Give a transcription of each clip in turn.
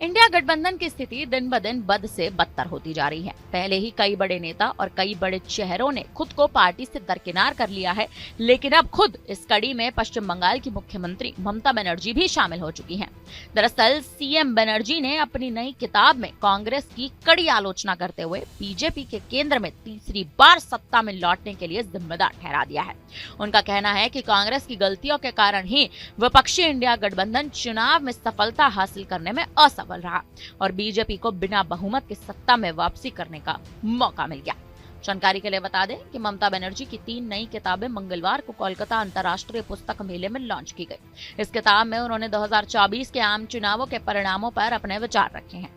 India गठबंधन की स्थिति दिन ब दिन बद से बदतर होती जा रही है। पहले ही कई बड़े नेता और कई बड़े चेहरों ने खुद को पार्टी से दरकिनार कर लिया है, लेकिन अब खुद इस कड़ी में पश्चिम बंगाल की मुख्यमंत्री ममता बनर्जी भी शामिल हो चुकी हैं। दरअसल सीएम बनर्जी ने अपनी नई किताब में कांग्रेस की कड़ी आलोचना करते हुए बीजेपी के केंद्र में तीसरी बार सत्ता में लौटने के लिए जिम्मेदार ठहरा दिया है। उनका कहना है कि कांग्रेस की गलतियों के कारण ही विपक्षी इंडिया गठबंधन चुनाव में सफलता हासिल करने में असफल रहा और बीजेपी को बिना बहुमत की सत्ता में वापसी करने का मौका मिल गया। जानकारी के लिए बता दें कि ममता बनर्जी की 3 नई किताबें मंगलवार को कोलकाता अंतर्राष्ट्रीय पुस्तक मेले में लॉन्च की गई। इस किताब में उन्होंने 2024 के आम चुनावों के परिणामों पर अपने विचार रखे हैं।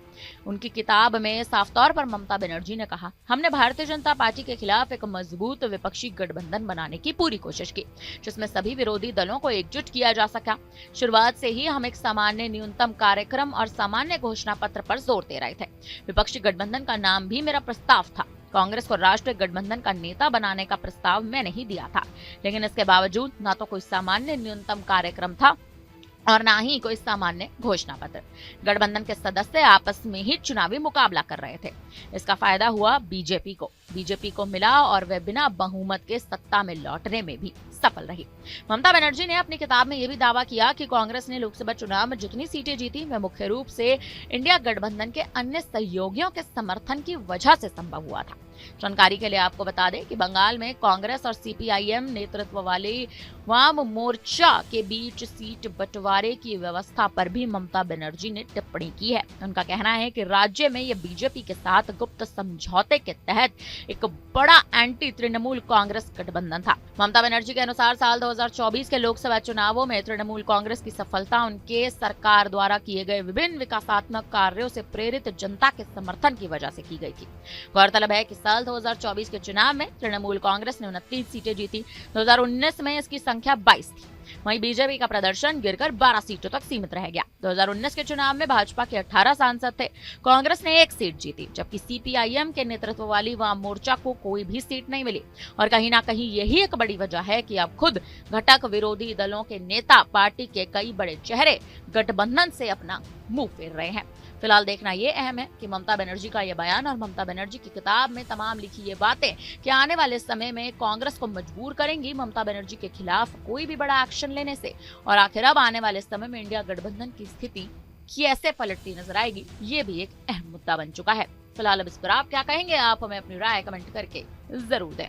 उनकी किताब में साफ तौर पर ममता बनर्जी ने कहा, हमने भारतीय जनता पार्टी के खिलाफ एक मजबूत विपक्षी गठबंधन बनाने की पूरी कोशिश की, जिसमें सभी विरोधी दलों को एकजुट किया जा सका। शुरुआत से ही हम एक सामान्य न्यूनतम कार्यक्रम और सामान्य घोषणा पत्र पर जोर दे रहे थे। विपक्षी गठबंधन का नाम भी मेरा प्रस्ताव था। कांग्रेस को राष्ट्रीय गठबंधन का नेता बनाने का प्रस्ताव मैंने ही दिया था, लेकिन इसके बावजूद न तो कोई सामान्य न्यूनतम कार्यक्रम था और ना ही कोई सामान्य घोषणा पत्र। गठबंधन के सदस्य आपस में ही चुनावी मुकाबला कर रहे थे। इसका फायदा हुआ बीजेपी को मिला और वे बिना बहुमत के सत्ता में लौटने में भी सफल रही। ममता बनर्जी ने अपनी किताब में यह भी दावा किया कि कांग्रेस ने लोकसभा चुनाव में जितनी सीटें जीती वे मुख्य रूप से इंडिया गठबंधन के अन्य सहयोगियों के समर्थन की वजह से संभव हुआ था। जानकारी के लिए आपको बता दें कि बंगाल में कांग्रेस और सीपीआईएम नेतृत्व वाले वाम मोर्चा के बीच सीट बंटवारे की व्यवस्था पर भी ममता बनर्जी ने टिप्पणी की है। उनका कहना है कि राज्य में यह बीजेपी के साथ गुप्त समझौते के तहत एक बड़ा एंटी तृणमूल कांग्रेस गठबंधन था। ममता बनर्जी के अनुसार साल 2024 के लोकसभा चुनावों में तृणमूल कांग्रेस की सफलता उनके सरकार द्वारा किए गए विभिन्न विकासात्मक कार्यों से प्रेरित जनता के समर्थन की वजह से की गई थी। गौरतलब है कि साल 2024 के चुनाव में तृणमूल कांग्रेस ने 29 सीटें जीती। 2019 में इसकी संख्या 22 थी। वहीं बीजेपी का प्रदर्शन गिरकर 12 सीटों तक सीमित रह गया। 2019 के चुनाव में भाजपा के 18 सांसद थे। कांग्रेस ने 1 सीट जीती, जबकि सीपीआईएम के नेतृत्व वाली वाम मोर्चा को कोई भी सीट नहीं मिली। और कहीं ना कहीं यही एक बड़ी वजह है कि अब खुद घटक विरोधी दलों के नेता, पार्टी के कई बड़े चेहरे गठबंधन से अपना मुंह फेर रहे हैं। फिलहाल देखना ये अहम है कि ममता बनर्जी का ये बयान और ममता बनर्जी की किताब में तमाम लिखी ये बातें कि आने वाले समय में कांग्रेस को मजबूर करेंगी ममता बनर्जी के खिलाफ कोई भी बड़ा एक्शन लेने से, और आखिर अब आने वाले समय में इंडिया गठबंधन की स्थिति कैसे पलटती नजर आएगी, ये भी एक अहम मुद्दा बन चुका है। फिलहाल अब इस पर आप क्या कहेंगे? आप हमें अपनी राय कमेंट करके जरूर दें।